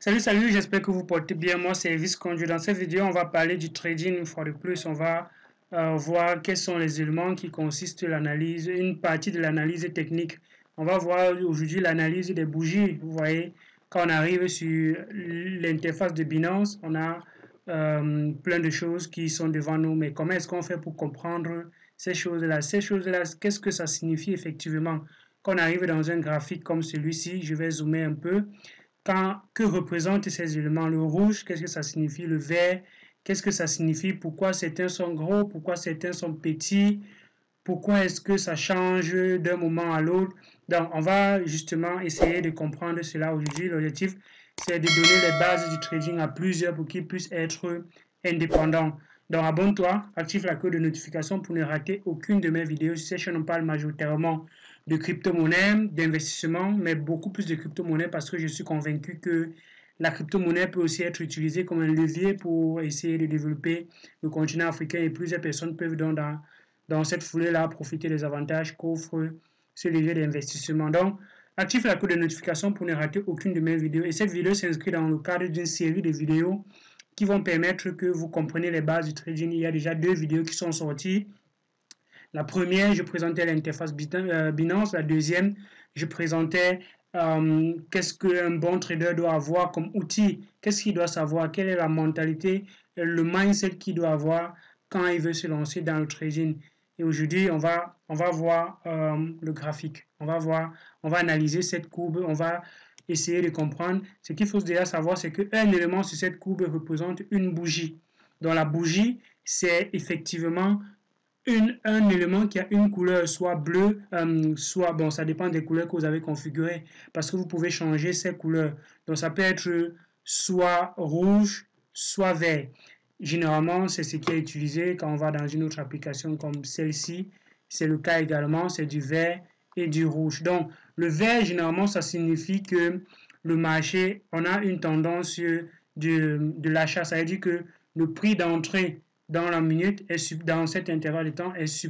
Salut, j'espère que vous portez bien. Moi, c'est Elvis Conduit. Dans cette vidéo, on va parler du trading une fois de plus. On va voir quels sont les éléments qui consistent l'analyse, une partie de l'analyse technique. On va voir aujourd'hui l'analyse des bougies. Vous voyez, quand on arrive sur l'interface de Binance, on a plein de choses qui sont devant nous. Mais comment est-ce qu'on fait pour comprendre ces choses-là? Ces choses-là, qu'est-ce que ça signifie effectivement? Quand on arrive dans un graphique comme celui-ci, je vais zoomer un peu. Que représentent ces éléments? Le rouge, qu'est-ce que ça signifie? Le vert, qu'est-ce que ça signifie? Pourquoi certains sont gros? Pourquoi certains sont petits? Pourquoi est-ce que ça change d'un moment à l'autre? Donc, on va justement essayer de comprendre cela aujourd'hui. L'objectif, c'est de donner les bases du trading à plusieurs pour qu'ils puissent être indépendants. Donc, abonne-toi, active la cloche de notification pour ne rater aucune de mes vidéos. Sur cette chaîne, on parle majoritairement de crypto-monnaie, d'investissement, mais beaucoup plus de crypto-monnaie parce que je suis convaincu que la crypto-monnaie peut aussi être utilisée comme un levier pour essayer de développer le continent africain et plusieurs personnes peuvent dans cette foulée-là profiter des avantages qu'offre ce levier d'investissement. Donc, active la cloche de notification pour ne rater aucune de mes vidéos. Et cette vidéo s'inscrit dans le cadre d'une série de vidéos qui vont permettre que vous compreniez les bases du trading. Il y a déjà 2 vidéos qui sont sorties. La première, je présentais l'interface Binance. La deuxième, je présentais qu'est-ce qu'un bon trader doit avoir comme outil, qu'est-ce qu'il doit savoir, quelle est la mentalité, le mindset qu'il doit avoir quand il veut se lancer dans le trading. Et aujourd'hui, on va voir le graphique. On va analyser cette courbe, on va essayer de comprendre. Ce qu'il faut déjà savoir, c'est qu'un élément sur cette courbe représente une bougie. Donc la bougie, c'est effectivement un élément qui a une couleur soit bleue, soit, bon, ça dépend des couleurs que vous avez configurées, parce que vous pouvez changer ces couleurs. Donc, ça peut être soit rouge, soit vert. Généralement, c'est ce qui est utilisé quand on va dans une autre application comme celle-ci. C'est le cas également, c'est du vert et du rouge. Donc, le vert, généralement, ça signifie que le marché, on a une tendance de l'achat. Ça veut dire que le prix d'entrée dans la minute, dans cet intervalle de temps, est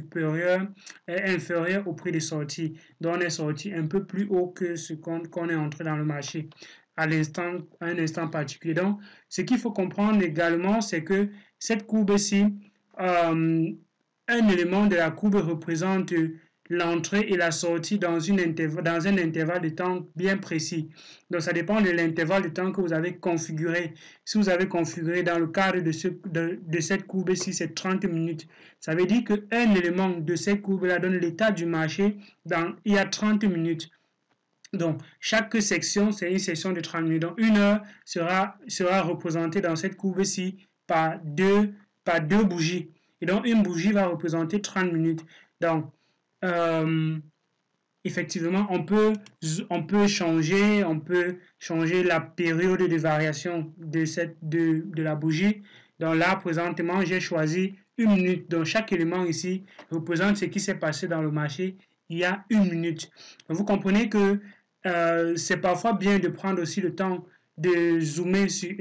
inférieur au prix de sortie. Donc, on est sorti un peu plus haut que ce qu'on est entré dans le marché à un instant particulier. Donc, ce qu'il faut comprendre également, c'est que cette courbe-ci, un élément de la courbe représente l'entrée et la sortie dans un intervalle de temps bien précis. Donc, ça dépend de l'intervalle de temps que vous avez configuré. Si vous avez configuré dans le cadre de cette courbe-ci, c'est 30 minutes. Ça veut dire qu'un élément de cette courbe-là donne l'état du marché il y a 30 minutes. Donc, chaque section, c'est une section de 30 minutes. Donc, une heure sera représentée dans cette courbe-ci par deux bougies. Et donc, une bougie va représenter 30 minutes. Donc, effectivement, on peut changer la période de variation de la bougie. Donc là, présentement, j'ai choisi 1 minute. Donc, chaque élément ici représente ce qui s'est passé dans le marché il y a 1 minute. Donc, vous comprenez que c'est parfois bien de prendre aussi le temps de zoomer sur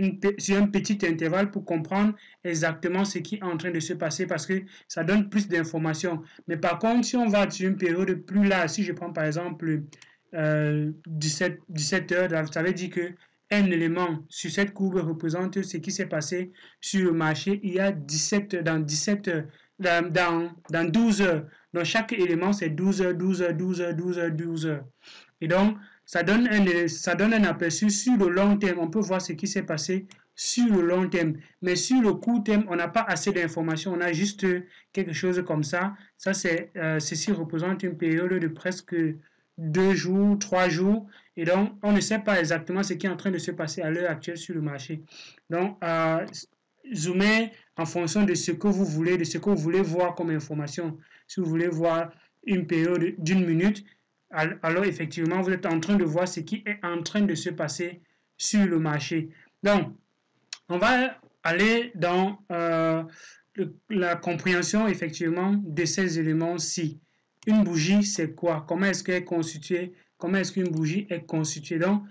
un petit intervalle pour comprendre exactement ce qui est en train de se passer parce que ça donne plus d'informations. Mais par contre, si on va sur une période plus large, si je prends par exemple 17 heures, ça veut dire que un élément sur cette courbe représente ce qui s'est passé sur le marché il y a 12 heures. Donc chaque élément c'est 12 heures, 12 heures, 12 heures, 12 heures, 12 heures. Et donc, ça donne un aperçu sur le long terme. On peut voir ce qui s'est passé sur le long terme. Mais sur le court terme, on n'a pas assez d'informations. On a juste quelque chose comme ça. Ça, ceci représente une période de presque 2 jours, 3 jours. Et donc, on ne sait pas exactement ce qui est en train de se passer à l'heure actuelle sur le marché. Donc, zoomez en fonction de ce que vous voulez, de ce que vous voulez voir comme information. Si vous voulez voir une période d'1 minute, alors effectivement, vous êtes en train de voir ce qui est en train de se passer sur le marché. Donc, on va aller dans la compréhension effectivement de ces éléments-ci. Une bougie, c'est quoi? Comment est-ce qu'elle est constituée? Comment est-ce qu'une bougie est constituée? Donc,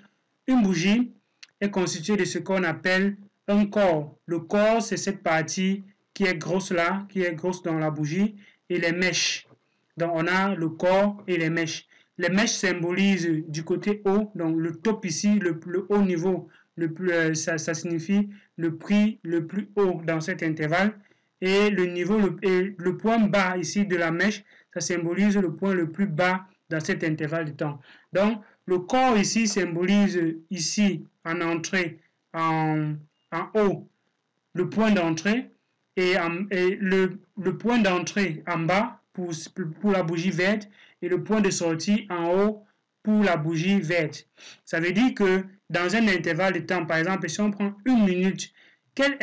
une bougie est constituée de ce qu'on appelle un corps. Le corps, c'est cette partie qui est grosse là, qui est grosse dans la bougie, et les mèches. Donc, on a le corps et les mèches. Les mèches symbolisent du côté haut, donc le top ici, le haut niveau ça signifie le prix le plus haut dans cet intervalle. Et le point bas ici de la mèche, ça symbolise le point le plus bas dans cet intervalle de temps. Donc, le corps ici symbolise ici en entrée, en haut, le point d'entrée et le point d'entrée en bas pour la bougie verte et le point de sortie en haut pour la bougie verte. Ça veut dire que dans un intervalle de temps, par exemple, si on prend une minute, quel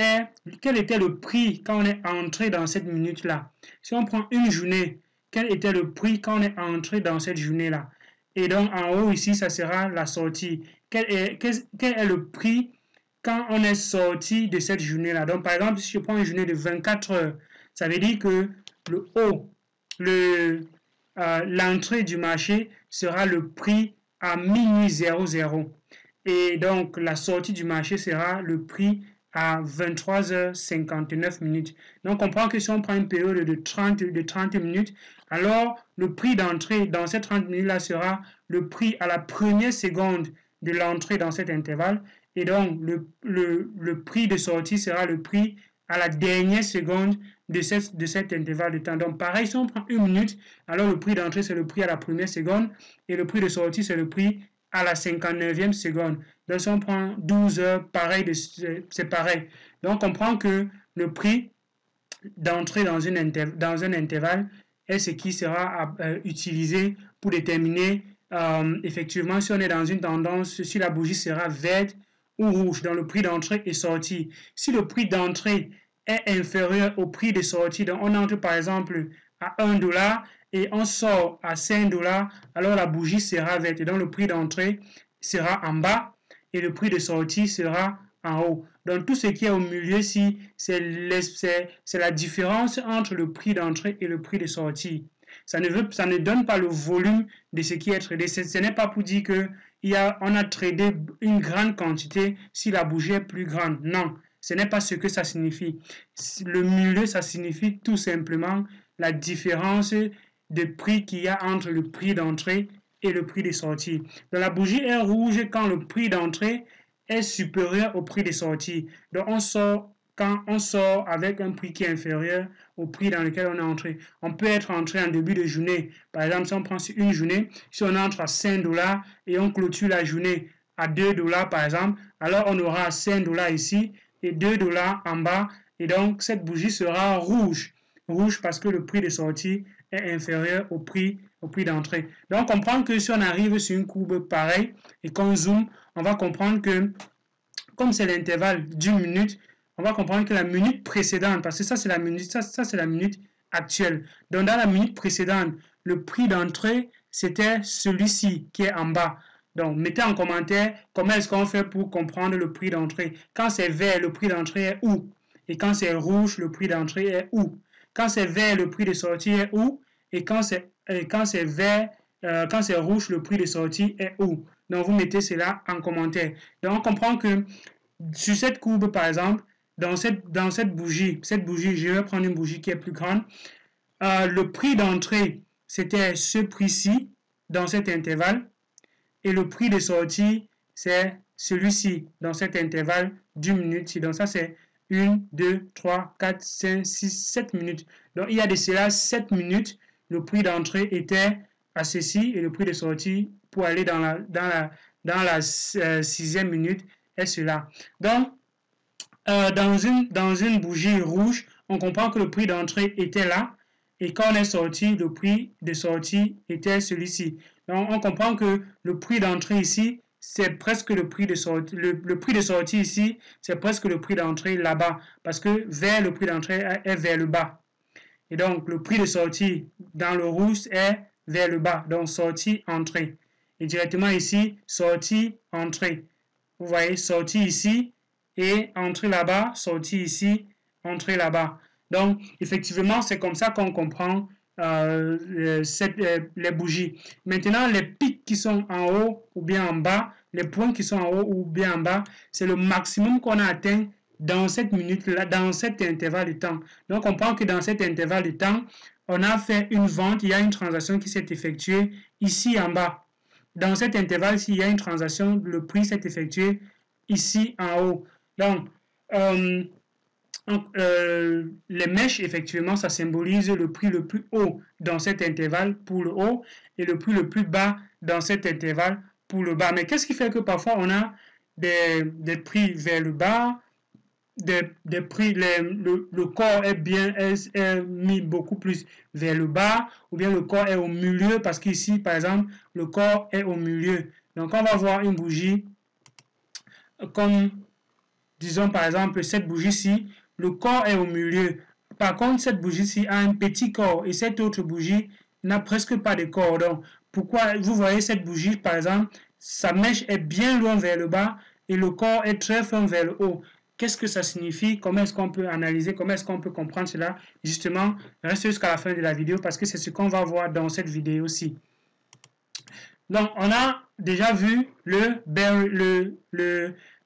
était le prix quand on est entré dans cette minute-là? Si on prend une journée, quel était le prix quand on est entré dans cette journée-là? Et donc, en haut, ici, ça sera la sortie. Quel est le prix quand on est sorti de cette journée-là? Donc, par exemple, si je prends une journée de 24 heures, ça veut dire que le haut, l'entrée du marché sera le prix à minuit 00. Et donc, la sortie du marché sera le prix à 23h59 minutes. Donc, on comprend que si on prend une période de 30 minutes, alors le prix d'entrée dans ces 30 minutes-là sera le prix à la première seconde de l'entrée dans cet intervalle. Et donc, le prix de sortie sera le prix à la dernière seconde de cet intervalle de temps. Donc, pareil, si on prend une minute, alors le prix d'entrée, c'est le prix à la première seconde et le prix de sortie, c'est le prix à la 59e seconde. Donc, si on prend 12 heures, pareil, c'est pareil. Donc, on comprend que le prix d'entrée dans un intervalle est ce qui sera utilisé pour déterminer effectivement si on est dans une tendance, si la bougie sera verte ou rouge dans le prix d'entrée et sortie. Si le prix d'entrée est inférieur au prix de sortie, donc on entre par exemple à $1 et on sort à $5, alors la bougie sera verte et donc le prix d'entrée sera en bas et le prix de sortie sera en haut. Donc tout ce qui est au milieu ici, c'est la différence entre le prix d'entrée et le prix de sortie. Ça ne donne pas le volume de ce qui est tradé. Ce n'est pas pour dire que on a tradé une grande quantité si la bougie est plus grande. Non, ce n'est pas ce que ça signifie. Le milieu, ça signifie tout simplement la différence de prix qu'il y a entre le prix d'entrée et le prix de sortie. Donc la bougie est rouge quand le prix d'entrée est supérieur au prix de sortie. Donc quand on sort avec un prix qui est inférieur au prix dans lequel on est entré. On peut être entré en début de journée. Par exemple, si on prend une journée, si on entre à $5 et on clôture la journée à $2 par exemple, alors on aura $5 ici et $2 en bas. Et donc, cette bougie sera rouge. Rouge parce que le prix de sortie est inférieur au prix d'entrée. Donc, on comprend que si on arrive sur une courbe pareille et qu'on zoome, on va comprendre que, comme c'est l'intervalle d'une minute, on va comprendre que la minute précédente, parce que ça c'est la minute, ça c'est la minute actuelle. Donc, dans la minute précédente, le prix d'entrée, c'était celui-ci qui est en bas. Donc, mettez en commentaire comment est-ce qu'on fait pour comprendre le prix d'entrée. Quand c'est vert, le prix d'entrée est où? Et quand c'est rouge, le prix d'entrée est où? Quand c'est vert, le prix de sortie est où? Et quand c'est rouge, le prix de sortie est où? Donc, vous mettez cela en commentaire. Donc, on comprend que sur cette courbe, par exemple, dans cette bougie, je vais prendre une bougie qui est plus grande. Le prix d'entrée, c'était ce prix-ci, dans cet intervalle. Et le prix de sortie, c'est celui-ci, dans cet intervalle d'une minute. Donc, ça, c'est 1, 2, 3, 4, 5, 6, 7 minutes. Donc, il y a de cela 7 minutes. Le prix d'entrée était à ceci et le prix de sortie pour aller dans la 6e minute est cela. Donc, dans une bougie rouge, on comprend que le prix d'entrée était là et quand on est sorti, le prix de sortie était celui-ci. Donc, on comprend que le prix d'entrée ici, c'est presque le prix de sortie. Le prix de sortie ici, c'est presque le prix d'entrée là-bas parce que le prix d'entrée est vers le bas. Et donc, le prix de sortie dans le rouge est vers le bas. Donc, sortie, entrée. Et directement ici, sortie, entrée. Vous voyez, sortie ici et entrée là-bas, sortie ici, entrée là-bas. Donc, effectivement, c'est comme ça qu'on comprend les bougies. Maintenant, les pics qui sont en haut ou bien en bas, les points qui sont en haut ou bien en bas, c'est le maximum qu'on a atteint dans cette minute-là, dans cet intervalle de temps. Donc, on comprend que dans cet intervalle de temps, on a fait une vente, il y a une transaction qui s'est effectuée ici en bas. Dans cet intervalle, s'il y a une transaction, le prix s'est effectué ici en haut. Donc, les mèches, effectivement, ça symbolise le prix le plus haut dans cet intervalle pour le haut et le prix le plus bas dans cet intervalle pour le bas. Mais qu'est-ce qui fait que parfois on a des prix vers le bas, des prix, le corps est mis beaucoup plus vers le bas, ou bien le corps est au milieu, parce qu'ici, par exemple, le corps est au milieu. Donc, on va voir une bougie comme, disons par exemple, cette bougie-ci, le corps est au milieu. Par contre, cette bougie-ci a un petit corps et cette autre bougie n'a presque pas de corps. Donc, pourquoi vous voyez cette bougie, par exemple, sa mèche est bien loin vers le bas et le corps est très fin vers le haut. Qu'est-ce que ça signifie? Comment est-ce qu'on peut analyser? Comment est-ce qu'on peut comprendre cela? Justement, restez jusqu'à la fin de la vidéo parce que c'est ce qu'on va voir dans cette vidéo-ci. Donc, on a déjà vu le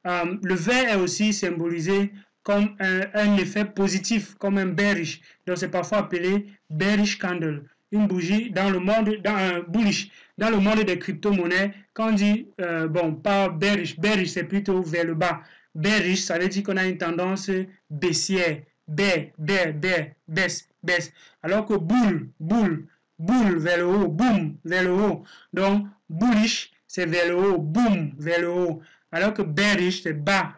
vert est aussi symbolisé comme un effet positif, comme un bearish. Donc, c'est parfois appelé bearish candle. Une bougie dans le monde, bullish. Dans le monde des crypto-monnaies, quand on dit, bon, pas bearish, bearish c'est plutôt vers le bas. Bearish, ça veut dire qu'on a une tendance baissière. Baisse. Alors que bull vers le haut, boom vers le haut. Donc, bullish, c'est vers le haut, boom vers le haut. Alors que bearish, c'est bas,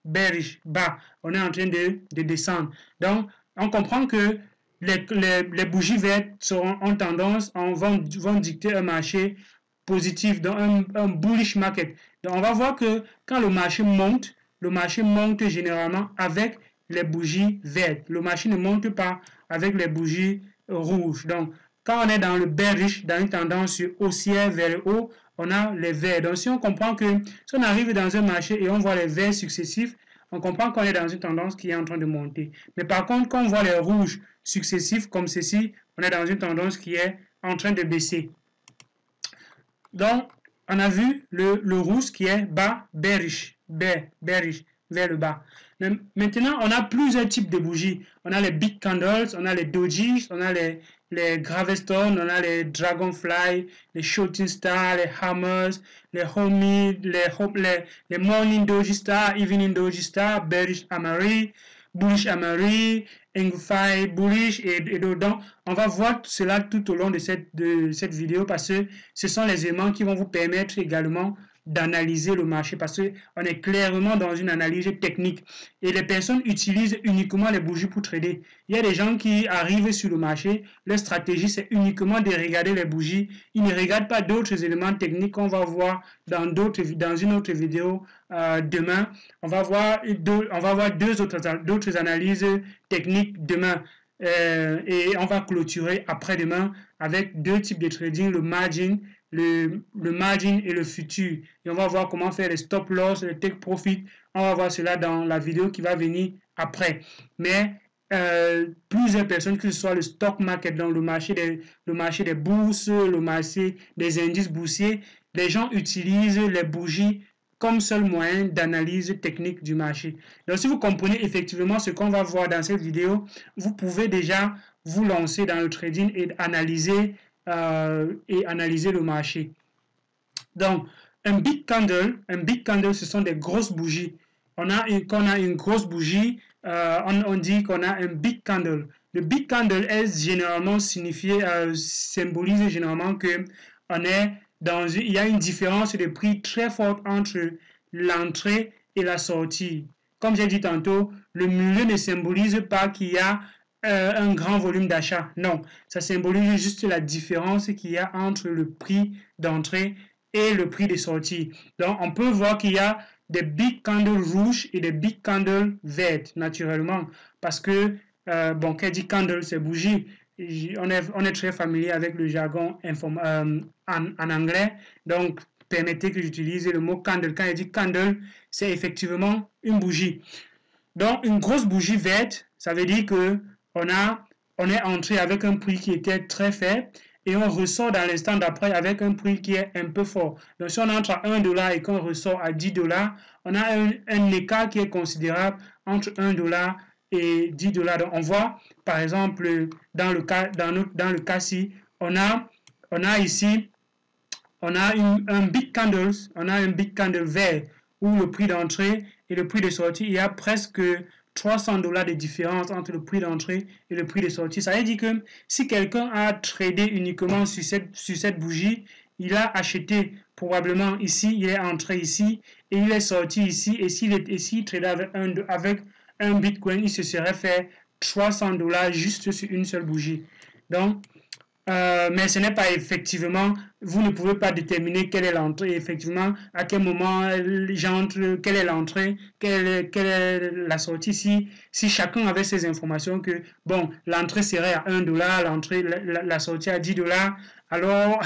bearish, bas. On est en train de descendre. Donc, on comprend que les bougies vertes ont tendance, vont dicter un marché positif, donc un bullish market. Donc, on va voir que quand le marché monte généralement avec les bougies vertes. Le marché ne monte pas avec les bougies rouges. Donc, quand on est dans le bearish, dans une tendance haussière vers le haut, on a les verts. Donc, si on comprend que si on arrive dans un marché et on voit les verts successifs, on comprend qu'on est dans une tendance qui est en train de monter. Mais par contre, quand on voit les rouges successifs comme ceci, on est dans une tendance qui est en train de baisser. Donc, on a vu le rouge qui est bas, bearish, vers le bas. Maintenant, on a plusieurs types de bougies. On a les big candles, on a les dojis, on a les gravestones, on a les dragonfly, les shooting stars, les hammers, les homie, les morning doji star, evening doji star, bearish amari, bullish amari, ingfai bullish et dedans. On va voir cela tout au long de cette vidéo parce que ce sont les éléments qui vont vous permettre également d'analyser le marché parce qu'on est clairement dans une analyse technique et les personnes utilisent uniquement les bougies pour trader. Il y a des gens qui arrivent sur le marché, leur stratégie c'est uniquement de regarder les bougies, ils ne regardent pas d'autres éléments techniques qu'on va voir dans une autre vidéo demain. On va voir d'autres analyses techniques demain. Et on va clôturer après-demain avec deux types de trading, le margin et le futur. Et on va voir comment faire les stop loss, les take profit. On va voir cela dans la vidéo qui va venir après. Mais plusieurs personnes, que ce soit le stock market, dans le marché des bourses, le marché des indices boursiers, les gens utilisent les bougies comme seul moyen d'analyse technique du marché. Donc, si vous comprenez effectivement ce qu'on va voir dans cette vidéo, vous pouvez déjà vous lancer dans le trading et analyser le marché. Donc, un big candle, ce sont des grosses bougies. Quand on a une grosse bougie, on dit qu'on a un big candle. Le big candle est généralement symbolise généralement que il y a une différence de prix très forte entre l'entrée et la sortie. Comme j'ai dit tantôt, le milieu ne symbolise pas qu'il y a un grand volume d'achat. Non, ça symbolise juste la différence qu'il y a entre le prix d'entrée et le prix de sortie. Donc, on peut voir qu'il y a des big candles rouges et des big candles vertes, naturellement. Parce que, bon, quand on dit candle, c'est bougie. On est très familier avec le jargon en anglais. Donc, permettez que j'utilise le mot candle. Quand on dit candle, c'est effectivement une bougie. Donc, une grosse bougie verte, ça veut dire que on est entré avec un prix qui était très faible et on ressort dans l'instant d'après avec un prix qui est un peu fort. Donc, si on entre à 1 $ et qu'on ressort à 10 $, on a un écart qui est considérable entre 1 $ et 10 $. Donc, on voit, par exemple, dans le cas-ci, on a ici, un big candle vert ou le prix d'entrée et le prix de sortie, il y a presque $300 de différence entre le prix d'entrée et le prix de sortie. Ça veut dire que si quelqu'un a tradé uniquement sur cette bougie, il a acheté probablement ici, il est entré ici et il est sorti ici. Et s'il tradait avec un Bitcoin, il se serait fait $300 juste sur une seule bougie. Donc, mais ce n'est pas effectivement, vous ne pouvez pas déterminer quelle est l'entrée, effectivement, à quel moment j'entre, quelle est l'entrée, quelle est la sortie. Si chacun avait ces informations que, bon, l'entrée serait à $1, la sortie à $10, alors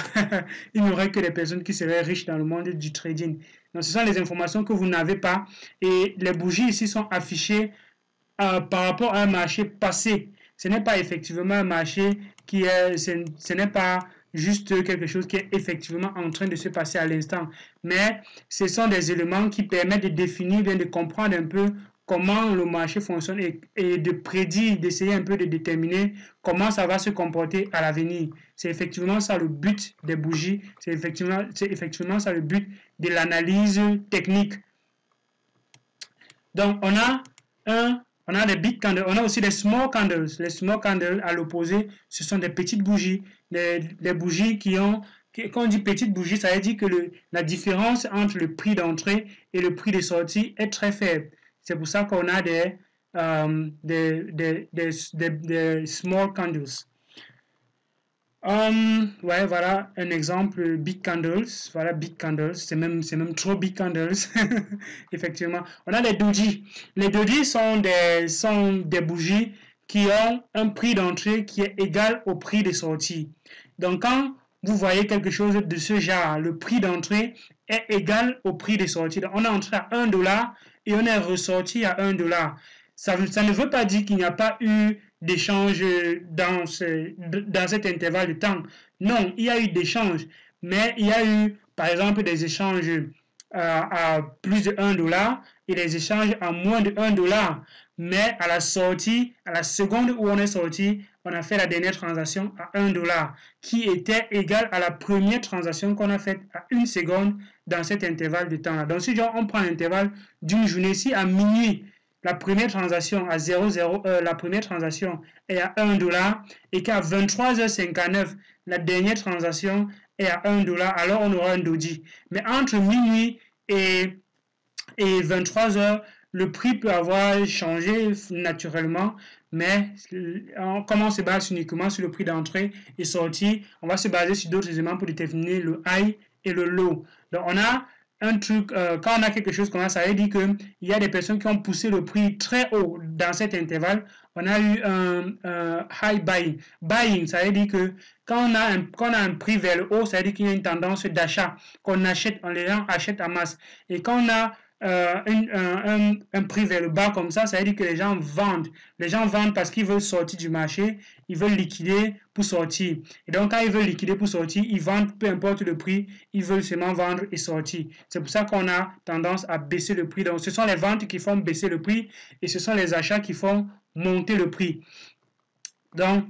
il n'y aurait que des personnes qui seraient riches dans le monde du trading. Donc, ce sont les informations que vous n'avez pas et les bougies ici sont affichées par rapport à un marché passé. Ce n'est pas effectivement un marché ce n'est pas juste quelque chose qui est effectivement en train de se passer à l'instant, mais ce sont des éléments qui permettent de définir, de comprendre un peu comment le marché fonctionne et de prédire, d'essayer un peu de déterminer comment ça va se comporter à l'avenir. C'est effectivement ça le but des bougies, c'est effectivement ça le but de l'analyse technique. Donc on a des big candles, on a aussi des small candles. Les small candles, à l'opposé, ce sont des petites bougies. Des bougies quand on dit petites bougies, ça veut dire que la différence entre le prix d'entrée et le prix de sortie est très faible. C'est pour ça qu'on a des small candles. Ouais, voilà un exemple, big candles. Voilà, big candles. C'est même trop big candles. Effectivement. On a les doji. Les doji sont des bougies qui ont un prix d'entrée qui est égal au prix de sortie. Donc, quand vous voyez quelque chose de ce genre, le prix d'entrée est égal au prix de sortie. Donc, on est entré à $1 et on est ressorti à $1. Ça ne veut pas dire qu'il n'y a pas eu d'échange dans cet intervalle de temps. Non, il y a eu d'échanges, mais il y a eu, par exemple, des échanges à plus de $1 et des échanges à moins de $1. Mais à la sortie, à la seconde où on est sorti, on a fait la dernière transaction à $1 qui était égale à la première transaction qu'on a faite à 1 seconde dans cet intervalle de temps-là. Donc, si on prend l'intervalle d'une journée, si à minuit, la première transaction à 00, la première transaction est à $1 et qu'à 23h59, la dernière transaction est à $1, alors on aura un doji. Mais entre minuit et 23h, le prix peut avoir changé naturellement, mais comme on se base uniquement sur le prix d'entrée et sortie, on va se baser sur d'autres éléments pour déterminer le high et le low. Donc on a un truc, quand on a quelque chose comme ça veut dire qu'il y a des personnes qui ont poussé le prix très haut dans cet intervalle. On a eu un high buying. Buying, ça veut dire que quand on a un prix vers le haut, ça veut dire qu'il y a une tendance d'achat, qu'on achète, les gens achètent en masse. Et quand on a un prix vers le bas comme ça veut dire que les gens vendent. Les gens vendent parce qu'ils veulent sortir du marché, ils veulent liquider pour sortir. Et donc, quand ils veulent liquider pour sortir, ils vendent peu importe le prix, ils veulent seulement vendre et sortir. C'est pour ça qu'on a tendance à baisser le prix. Donc, ce sont les ventes qui font baisser le prix et ce sont les achats qui font monter le prix. Donc,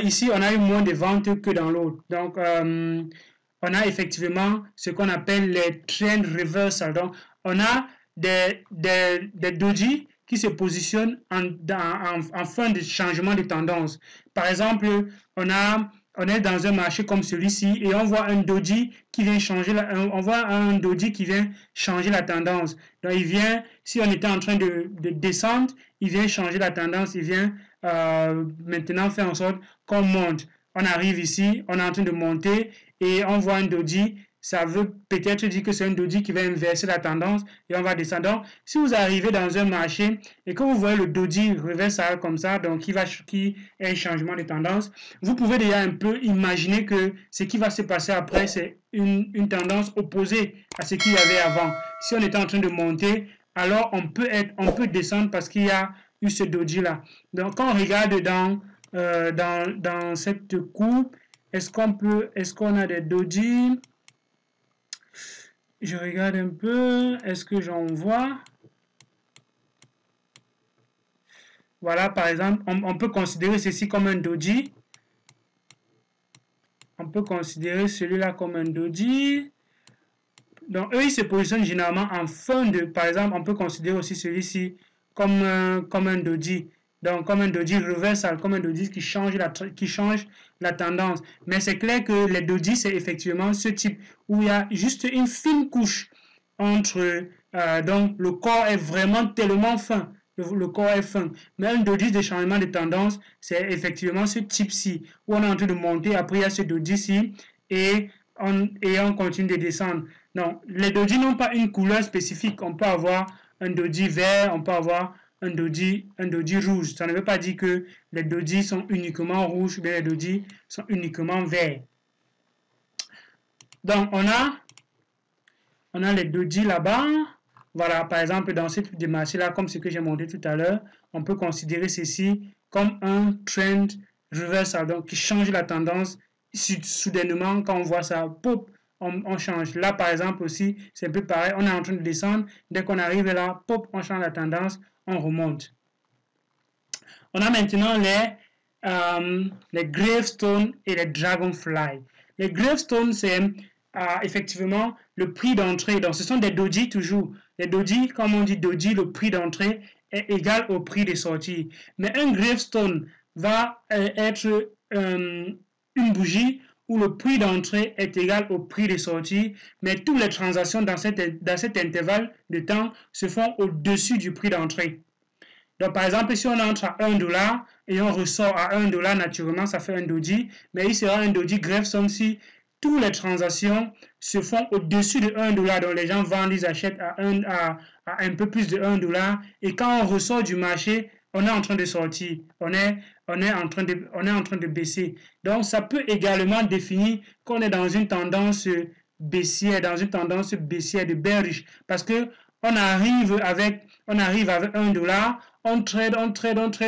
ici, on a eu moins de ventes que dans l'autre. Donc, on a effectivement ce qu'on appelle les trend reversal. Donc, on a des doji qui se positionnent en fin de changement de tendance. Par exemple, on est dans un marché comme celui-ci et on voit un doji qui vient changer la tendance. Donc, il vient, si on était en train de descendre, il vient changer la tendance, il vient maintenant faire en sorte qu'on monte. On arrive ici, on est en train de monter et on voit un doji. Ça veut peut-être dire que c'est un doji qui va inverser la tendance et on va descendre. Donc, si vous arrivez dans un marché et que vous voyez le doji reversal comme ça, donc qui est un changement de tendance, vous pouvez déjà un peu imaginer que ce qui va se passer après, c'est une tendance opposée à ce qu'il y avait avant. Si on était en train de monter, alors on peut descendre parce qu'il y a eu ce doji là. Donc, quand on regarde dans cette courbe, est-ce qu'on a des doji? Je regarde un peu, est-ce que j'en vois? Voilà, par exemple, on peut considérer ceci comme un doji. On peut considérer celui-là comme un doji. Donc, eux, ils se positionnent généralement en fin de... Par exemple, on peut considérer aussi celui-ci comme un doji. Donc, comme un doji reversal, comme un doji qui change la tendance. Mais c'est clair que les doji, c'est effectivement ce type où il y a juste une fine couche entre... donc, le corps est vraiment tellement fin. Le corps est fin. Mais un doji de changement de tendance, c'est effectivement ce type-ci, où on est en train de monter, après il y a ce doji-ci, et on continue de descendre. Non, les doji n'ont pas une couleur spécifique. On peut avoir un doji vert, on peut avoir un doji rouge. Ça ne veut pas dire que les doji sont uniquement rouges, mais les doji sont uniquement verts. Donc, on a les doji là-bas. Voilà, par exemple, dans ce type de marché-là, comme ce que j'ai montré tout à l'heure, on peut considérer ceci comme un trend reversal, donc qui change la tendance soudainement. Quand on voit ça, pop, on change. Là, par exemple, aussi, c'est un peu pareil. On est en train de descendre. Dès qu'on arrive là, pop, on change la tendance, on remonte. On a maintenant les Gravestone et les Dragonfly. Les Gravestone, c'est effectivement le prix d'entrée. Donc, ce sont des doji toujours. Les doji, comme on dit doji, le prix d'entrée est égal au prix de sortie. Mais un Gravestone va être une bougie où le prix d'entrée est égal au prix de sortie, mais toutes les transactions dans cet intervalle de temps se font au-dessus du prix d'entrée. Donc, par exemple, si on entre à $1 et on ressort à $1, naturellement, ça fait un doji, mais il sera un doji Gravestone si toutes les transactions se font au-dessus de $1, donc les gens vendent, ils achètent à un peu plus de $1, et quand on ressort du marché, on est en train de sortir, on est en train de baisser. Donc, ça peut également définir qu'on est dans une tendance baissière, de bearish, parce que on arrive avec $1, on trade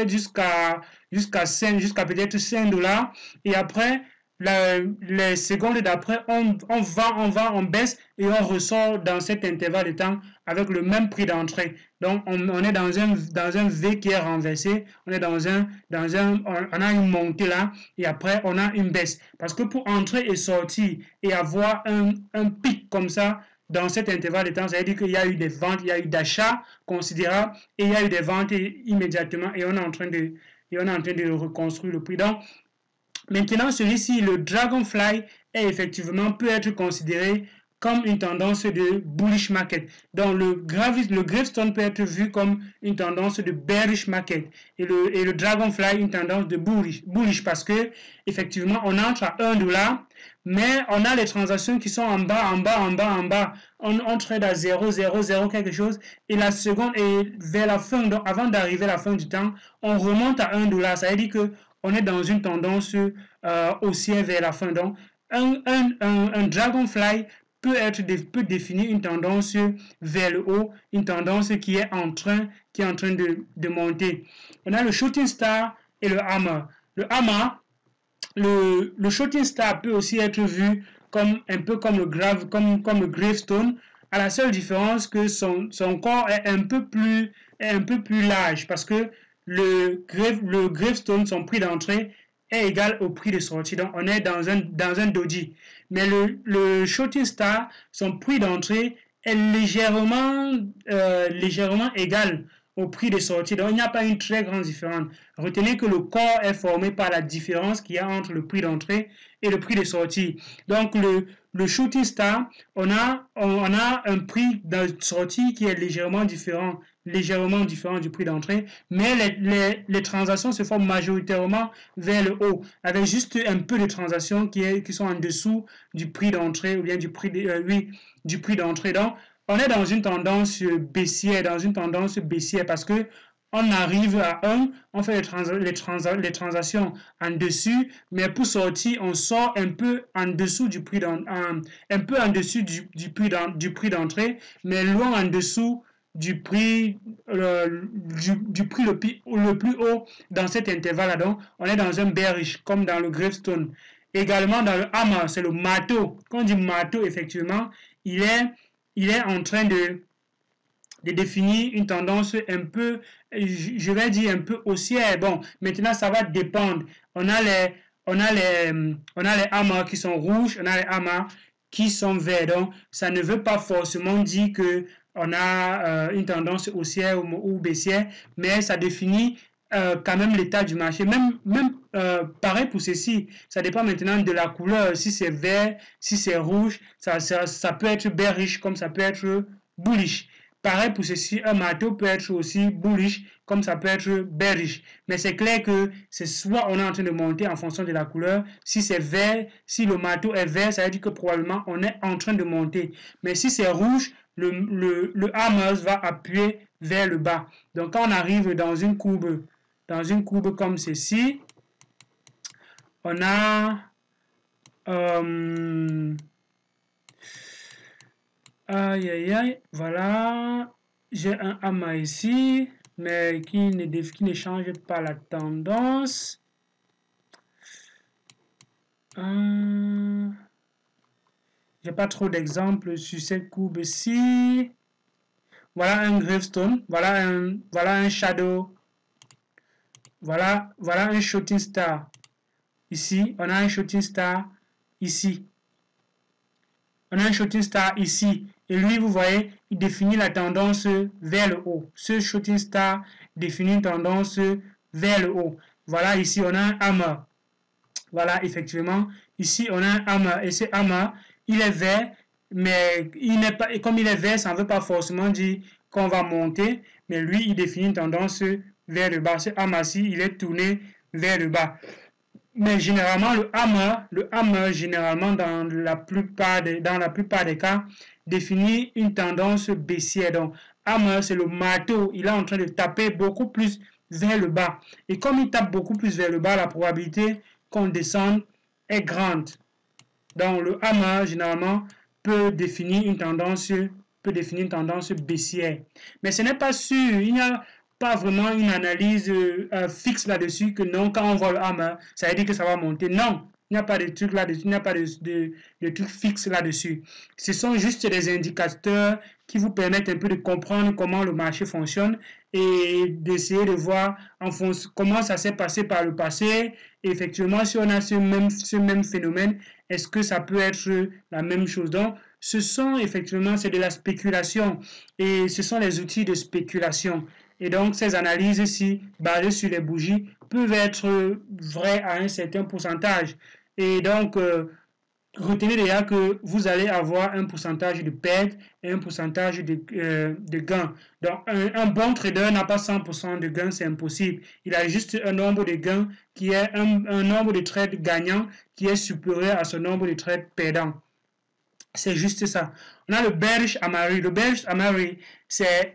jusqu'à peut-être $5, et après, les secondes d'après, on baisse et on ressort dans cet intervalle de temps avec le même prix d'entrée. Donc, on est dans un V qui est renversé, on a une montée là, et après, on a une baisse. Parce que pour entrer et sortir et avoir un pic comme ça, dans cet intervalle de temps, ça veut dire qu'il y a eu des ventes, il y a eu d'achats considérables, et il y a eu des ventes immédiatement, et on est en train de reconstruire le prix. Donc, maintenant, celui-ci, le Dragonfly, peut être considéré comme une tendance de bullish market. Donc, le Gravestone peut être vu comme une tendance de bearish market. Et le Dragonfly, une tendance de bullish parce que, effectivement, on entre à $1, mais on a les transactions qui sont en bas. On trade à 0,0,0 quelque chose. Et la seconde, et vers la fin, donc avant d'arriver à la fin du temps, on remonte à $1. Ça veut dire que on est dans une tendance haussière vers la fin. Donc, un Dragonfly peut définir une tendance vers le haut, une tendance qui est en train de monter. On a le Shooting Star et le Hammer. Le Hammer, le Shooting Star peut aussi être vu un peu comme le Gravestone, à la seule différence que son corps est un peu plus large, parce que le Gravestone, son prix d'entrée est égal au prix de sortie. Donc, on est dans un doji. Mais le Shooting Star, son prix d'entrée est légèrement égal au prix de sortie. Donc, il n'y a pas une très grande différence. Retenez que le corps est formé par la différence qu'il y a entre le prix d'entrée et le prix de sortie. Donc, le Shooting Star, on a un prix de sortie qui est légèrement différent du prix d'entrée, mais les transactions se font majoritairement vers le haut, avec juste un peu de transactions qui sont en dessous du prix d'entrée ou bien du prix d'entrée. Donc, on est dans une tendance baissière, parce que on arrive à 1, on fait les transactions en dessus, mais pour sortir, on sort un peu en dessous du prix prix d'entrée, mais loin en dessous du prix le plus haut dans cet intervalle-là. Donc, on est dans un bearish, comme dans le Gravestone. Également, dans le Hammer, c'est le marteau. Quand on dit marteau, effectivement, il est en train de définir une tendance un peu, je vais dire un peu haussière. Bon, maintenant, ça va dépendre. On a les hammers qui sont rouges, on a les hammers qui sont verts. Donc, ça ne veut pas forcément dire que on a une tendance haussière ou baissière, mais ça définit quand même l'état du marché. Même pareil pour ceci, ça dépend maintenant de la couleur. Si c'est vert, si c'est rouge, ça peut être bearish comme ça peut être bullish. Pareil pour ceci, un marteau peut être aussi bullish comme ça peut être bearish. Mais c'est clair que c'est soit on est en train de monter en fonction de la couleur. Si c'est vert, si le marteau est vert, ça veut dire que probablement on est en train de monter. Mais si c'est rouge, le hammer va appuyer vers le bas. Donc quand on arrive dans une courbe comme ceci, on a aïe aïe aïe, voilà, j'ai un hammer ici, mais qui ne change pas la tendance. J'ai pas trop d'exemples sur cette courbe-ci. Voilà un gravestone, voilà un shadow, voilà un shooting star. Ici, on a un shooting star ici. On a un shooting star ici. Et lui, vous voyez, il définit la tendance vers le haut. Ce shooting star définit une tendance vers le haut. Voilà, ici, on a un hammer. Voilà, effectivement, ici, on a un hammer. Et ce hammer, il est vert, mais il n'est pas, et comme il est vert, ça ne veut pas forcément dire qu'on va monter. Mais lui, il définit une tendance vers le bas. Ce hammer-ci, il est tourné vers le bas. Mais généralement, le hammer généralement, dans la plupart des cas, définit une tendance baissière. Donc, hammer, c'est le marteau. Il est en train de taper beaucoup plus vers le bas. Et comme il tape beaucoup plus vers le bas, la probabilité qu'on descende est grande. Donc, le hammer, généralement, peut définir une tendance baissière. Mais ce n'est pas sûr. Il n'y a pas vraiment une analyse fixe là-dessus que non, quand on voit le hammer, ça veut dire que ça va monter. Non, il n'y a pas de truc là-dessus, il n'y a pas de truc fixe là-dessus. Ce sont juste des indicateurs qui vous permettent un peu de comprendre comment le marché fonctionne et d'essayer de voir en fonction comment ça s'est passé par le passé. Et effectivement, si on a ce même phénomène, est-ce que ça peut être la même chose? Donc, ce sont effectivement, c'est de la spéculation et ce sont les outils de spéculation. Et donc, ces analyses-ci, basées sur les bougies, peuvent être vraies à un certain pourcentage. Et donc, retenez déjà que vous allez avoir un pourcentage de perte et un pourcentage de gain. Donc, un bon trader n'a pas 100% de gain, c'est impossible. Il a juste un nombre de gains qui est un nombre de trades gagnants qui est supérieur à ce nombre de trades perdants. C'est juste ça. On a le bearish Amari. Le bearish Amari, c'est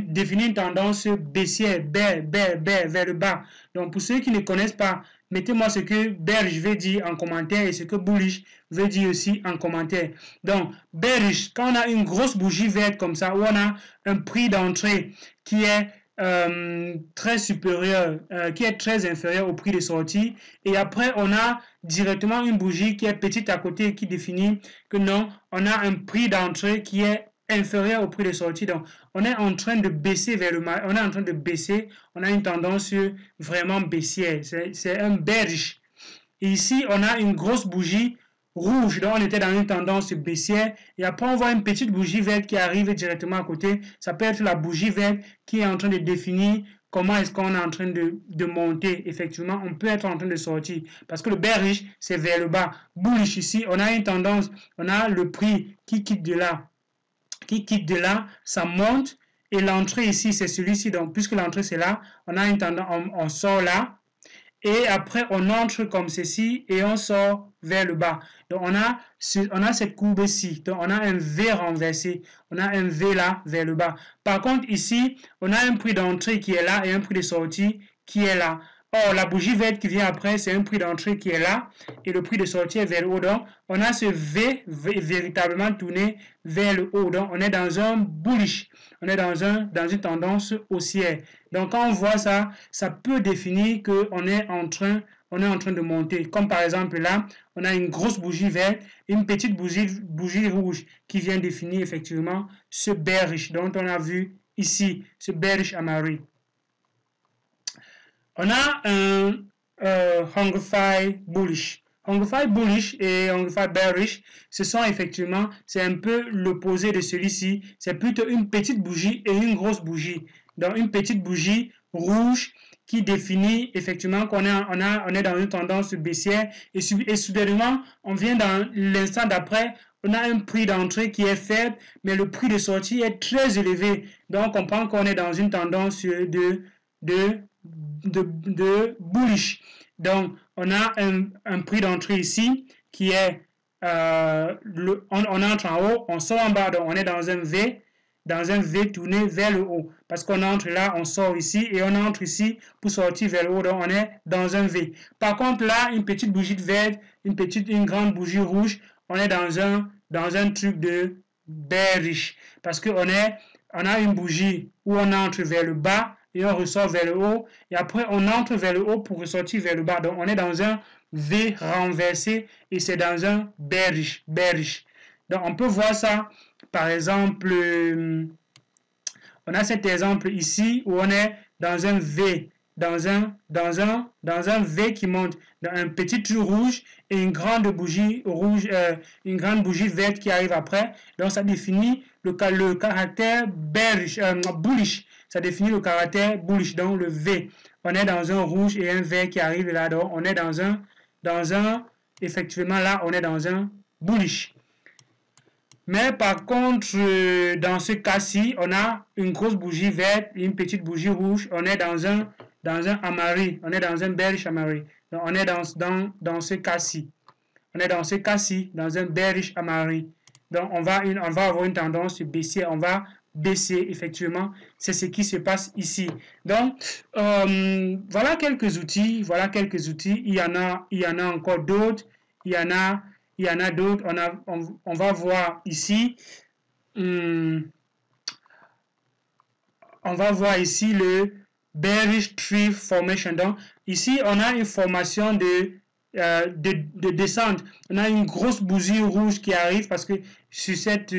définit une tendance baissière, vers le bas. Donc, pour ceux qui ne connaissent pas, mettez-moi ce que bearish veut dire en commentaire et ce que bullish veut dire aussi en commentaire. Donc, bearish, quand on a une grosse bougie verte comme ça, où on a un prix d'entrée qui est très supérieur, qui est très inférieur au prix de sortie, et après on a directement une bougie qui est petite à côté qui définit que non, on a un prix d'entrée qui est inférieur au prix de sortie. Donc on est en train de baisser vers le marché, on est en train de baisser, on a une tendance vraiment baissière, c'est un bearish. Et ici on a une grosse bougie rouge, donc on était dans une tendance baissière, et après on voit une petite bougie verte qui arrive directement à côté. Ça peut être la bougie verte qui est en train de définir comment est-ce qu'on est en train de monter. Effectivement, on peut être en train de sortir, parce que le bearish, c'est vers le bas. Bullish ici, on a une tendance, on a le prix qui quitte de là, ça monte, et l'entrée ici, c'est celui-ci. Donc, puisque l'entrée c'est là, on a une tendance, on sort là, et après on entre comme ceci et on sort vers le bas. Donc on a cette courbe-ci. Donc on a un V renversé. On a un V là vers le bas. Par contre ici, on a un prix d'entrée qui est là et un prix de sortie qui est là. Or, la bougie verte qui vient après, c'est un prix d'entrée qui est là et le prix de sortie est vers le haut. Donc, on a ce V véritablement tourné vers le haut. Donc, on est dans un bullish. On est dans une tendance haussière. Donc, quand on voit ça, ça peut définir qu'on est en train de monter. Comme par exemple là, on a une grosse bougie verte et une petite bougie rouge qui vient définir effectivement ce bearish dont on a vu ici, ce bearish Amari. On a un Hungerfy bullish. Anglophile bullish et anglophile bearish, ce sont effectivement, c'est un peu l'opposé de celui-ci. C'est plutôt une petite bougie et une grosse bougie. Donc une petite bougie rouge qui définit effectivement qu'on est dans une tendance baissière et soudainement, on vient dans l'instant d'après, on a un prix d'entrée qui est faible, mais le prix de sortie est très élevé. Donc on comprend qu'on est dans une tendance de bullish. Donc, on a un prix d'entrée ici qui est, on entre en haut, on sort en bas, donc on est dans un V tourné vers le haut. Parce qu'on entre là, on sort ici et on entre ici pour sortir vers le haut, donc on est dans un V. Par contre, là, une petite bougie verte, une grande bougie rouge, on est dans un truc de bearish. Parce qu'on a une bougie où on entre vers le bas, et on ressort vers le haut, et après on entre vers le haut pour ressortir vers le bas. Donc on est dans un V renversé, et c'est dans un bearish. Donc on peut voir ça, par exemple, on a cet exemple ici, où on est dans un V, dans un V qui monte, dans un petit trou rouge, et une grande bougie rouge, une grande bougie verte qui arrive après. Donc ça définit le caractère bearish, bullish. Ça définit le caractère bullish, donc le V. On est dans un rouge et un vert qui arrive là, donc on est effectivement là, on est dans un bullish. Mais par contre, dans ce cas-ci, on a une grosse bougie verte et une petite bougie rouge. On est dans un amari, on est dans un bearish amari. Donc on est dans ce cas-ci. On est dans ce cas-ci, dans un bearish amari. Donc on va avoir une tendance baissière, on va baisser effectivement, c'est ce qui se passe ici. Donc voilà quelques outils, il y en a encore d'autres, il y en a d'autres, on va voir ici on va voir ici le bearish tree formation. Donc ici on a une formation de descente. On a une grosse bougie rouge qui arrive parce que sur cette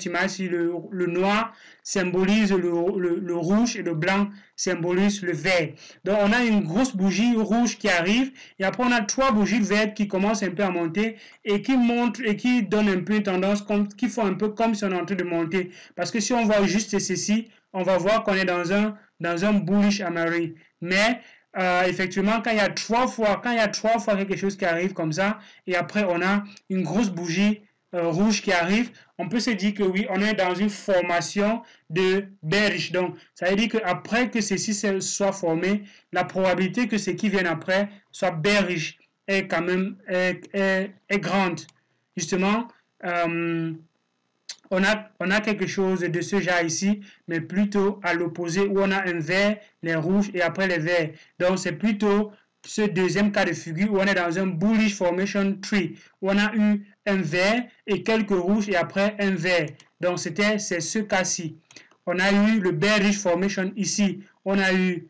image, le noir symbolise le rouge et le blanc symbolise le vert. Donc on a une grosse bougie rouge qui arrive et après on a 3 bougies vertes qui commencent un peu à monter et qui montrent et qui donnent un peu une tendance qui font un peu comme si on est en train de monter. Parce que si on voit juste ceci, on va voir qu'on est dans un bullish amari. Mais effectivement, quand il y a trois fois quelque chose qui arrive comme ça, et après on a une grosse bougie rouge qui arrive, on peut se dire que oui, on est dans une formation de bearish. Donc, ça veut dire qu'après que ceci soit formé, la probabilité que ce qui vient après soit bearish est quand même est grande. Justement, on a quelque chose de ce genre ici, mais plutôt à l'opposé où on a un vert, les rouges et après les verts. Donc c'est plutôt ce deuxième cas de figure où on est dans un bullish formation tree, où on a eu un vert et quelques rouges et après un vert. Donc c'est ce cas-ci. On a eu le bearish formation ici, on a eu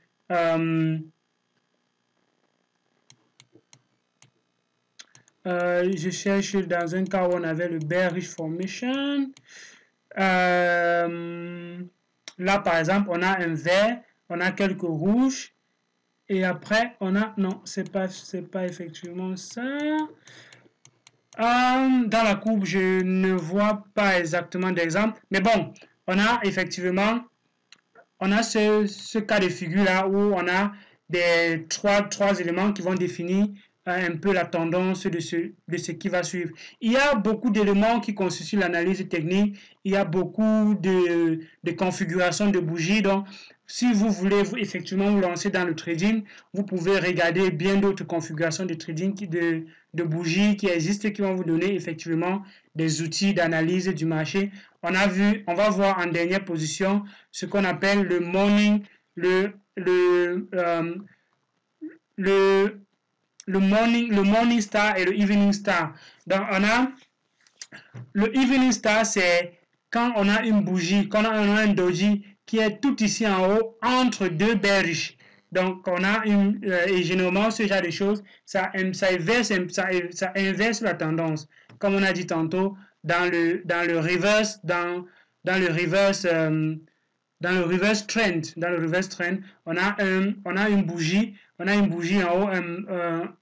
je cherche dans un cas où on avait le bearish formation. Là, par exemple, on a un vert, on a quelques rouges, et après, on a... Non, c'est pas effectivement ça. Dans la courbe, je ne vois pas exactement d'exemple. Mais bon, on a effectivement... On a ce cas de figure-là où on a des trois éléments qui vont définir un peu la tendance de ce qui va suivre. Il y a beaucoup d'éléments qui constituent l'analyse technique. Il y a beaucoup de configurations de bougies. Donc, si vous voulez effectivement vous lancer dans le trading, vous pouvez regarder bien d'autres configurations de trading, de bougies qui existent, qui vont vous donner effectivement des outils d'analyse du marché. On va voir en dernière position ce qu'on appelle le morning, le morning star et le evening star. Donc on a le evening star, c'est quand on a une bougie, quand on a un doji qui est tout ici en haut entre deux bearish. Donc on a et généralement ce genre de choses, ça inverse la tendance. Comme on a dit tantôt, dans le reverse dans le reverse trend, on a une bougie en haut,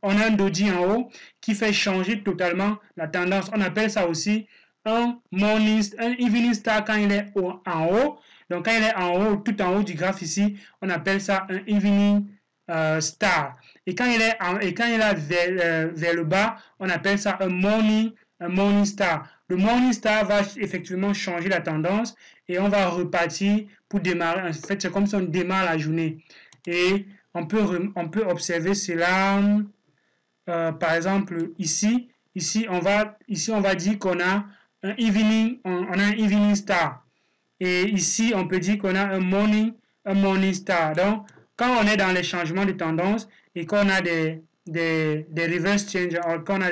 on a un doji en haut qui fait changer totalement la tendance. On appelle ça aussi un evening star quand il est en haut. Donc quand il est en haut, tout en haut du graphe ici, on appelle ça un evening star. Et quand il est vers le bas, on appelle ça un morning star. Le morning star va effectivement changer la tendance et on va repartir pour démarrer. En fait, c'est comme si on démarre la journée. Et on peut observer cela, par exemple, ici, on va dire qu'on a un evening star. Et ici, on peut dire qu'on a un morning star. Donc, quand on est dans les changements de tendance et qu'on a des reverse change, qu'on a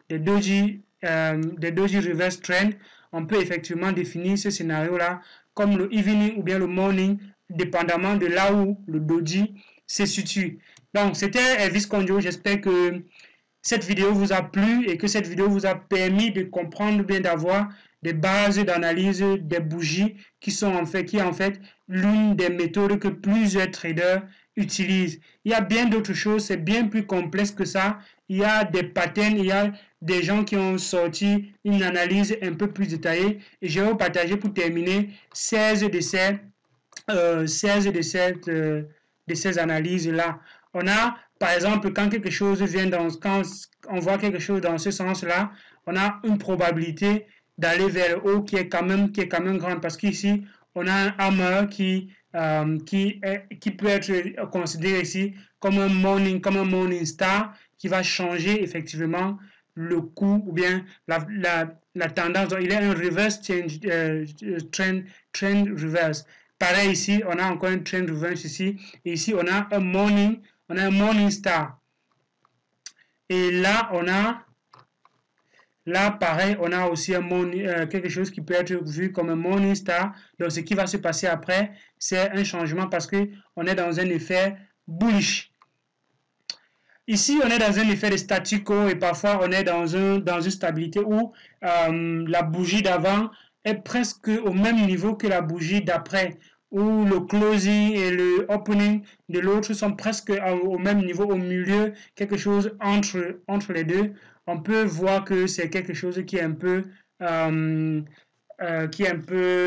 des doji reverse trend, on peut effectivement définir ce scénario-là comme le evening ou bien le morning, dépendamment de là où le doji se situe. Donc, c'était Elvis Conjo. J'espère que cette vidéo vous a plu et que cette vidéo vous a permis de comprendre bien, d'avoir des bases d'analyse des bougies qui est en fait l'une des méthodes que plusieurs traders utilisent. Il y a bien d'autres choses, c'est bien plus complexe que ça. Il y a des patterns, il y a des gens qui ont sorti une analyse un peu plus détaillée et je vais vous partager pour terminer 16 de ces analyses-là. On a, par exemple, quand quelque chose quand on voit quelque chose dans ce sens-là, on a une probabilité d'aller vers le haut qui est quand même grande, parce qu'ici, on a un hammer qui peut être considéré ici comme un morning star qui va changer effectivement le coût ou bien la tendance. Donc, il est un reverse change, trend reverse. Pareil ici, on a encore un trend reverse ici. Et ici, on a un morning star. Et là, pareil, on a aussi quelque chose qui peut être vu comme un morning star. Donc, ce qui va se passer après, c'est un changement parce qu'on est dans un effet bullish. Ici, on est dans un effet de statu quo et parfois, on est dans une stabilité où la bougie d'avant est presque au même niveau que la bougie d'après, où le closing et le opening de l'autre sont presque au même niveau, au milieu, quelque chose entre les deux. On peut voir que c'est quelque chose qui est un peu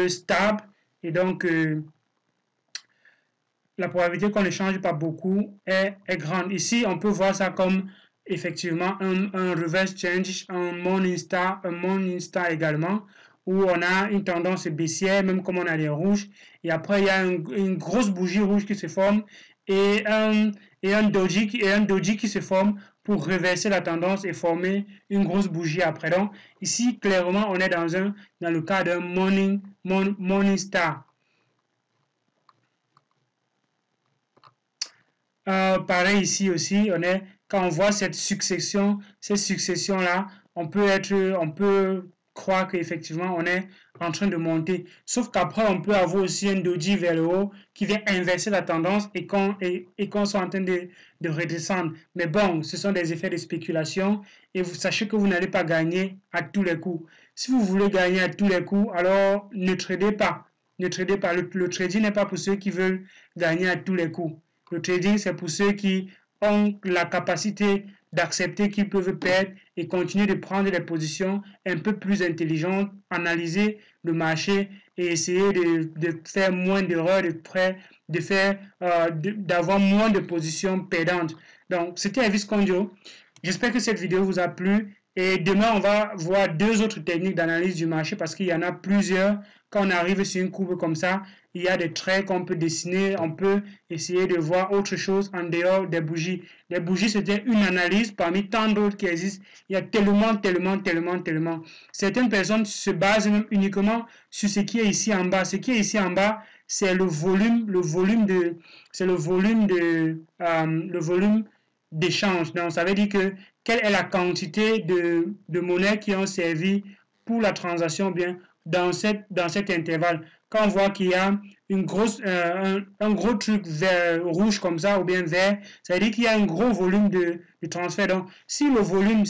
stable et donc la probabilité qu'on ne change pas beaucoup est grande. Ici, on peut voir ça comme effectivement un reverse change, un morning star également, où on a une tendance baissière, même comme on a les rouges. Et après, il y a une grosse bougie rouge qui se forme et un doji qui se forme pour reverser la tendance et former une grosse bougie après. Donc, ici, clairement, on est dans le cas d'un morning star. Pareil ici aussi, quand on voit ces successions-là, on peut croire qu'effectivement on est en train de monter. Sauf qu'après, on peut avoir aussi un doji vers le haut qui vient inverser la tendance et qu'on soit en train de redescendre. Mais bon, ce sont des effets de spéculation et vous sachez que vous n'allez pas gagner à tous les coups. Si vous voulez gagner à tous les coups, alors ne tradez pas. Ne tradez pas. Le trading n'est pas pour ceux qui veulent gagner à tous les coups. Le trading, c'est pour ceux qui ont la capacité d'accepter qu'ils peuvent perdre et continuer de prendre des positions un peu plus intelligentes, analyser le marché et essayer de faire moins d'erreurs, d'avoir moins de positions perdantes. Donc, c'était Elvis Conjo. J'espère que cette vidéo vous a plu. Et demain, on va voir 2 autres techniques d'analyse du marché parce qu'il y en a plusieurs. Quand on arrive sur une courbe comme ça, il y a des traits qu'on peut dessiner. On peut essayer de voir autre chose en dehors des bougies. Les bougies, c'était une analyse parmi tant d'autres qui existent. Il y a tellement. Certaines personnes se basent même uniquement sur ce qui est ici en bas. Ce qui est ici en bas, c'est le volume d'échange. Donc, ça veut dire que quelle est la quantité de monnaie qui ont servi pour la transaction bien dans cet intervalle. Quand on voit qu'il y a un gros truc rouge comme ça ou bien vert, ça veut dire qu'il y a un gros volume de transfert. Donc, si le volume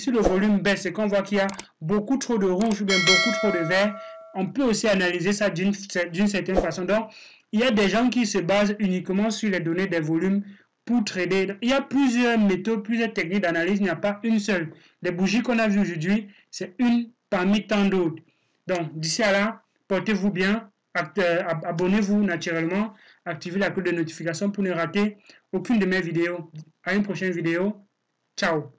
baisse et qu'on voit qu'il y a beaucoup trop de rouge ou bien beaucoup trop de vert, on peut aussi analyser ça d'une certaine façon. Donc, il y a des gens qui se basent uniquement sur les données des volumes pour trader. Il y a plusieurs méthodes, plusieurs techniques d'analyse, il n'y a pas une seule. Les bougies qu'on a vues aujourd'hui, c'est une parmi tant d'autres. Donc, d'ici à là, portez-vous bien, abonnez-vous naturellement, activez la cloche de notification pour ne rater aucune de mes vidéos. À une prochaine vidéo. Ciao.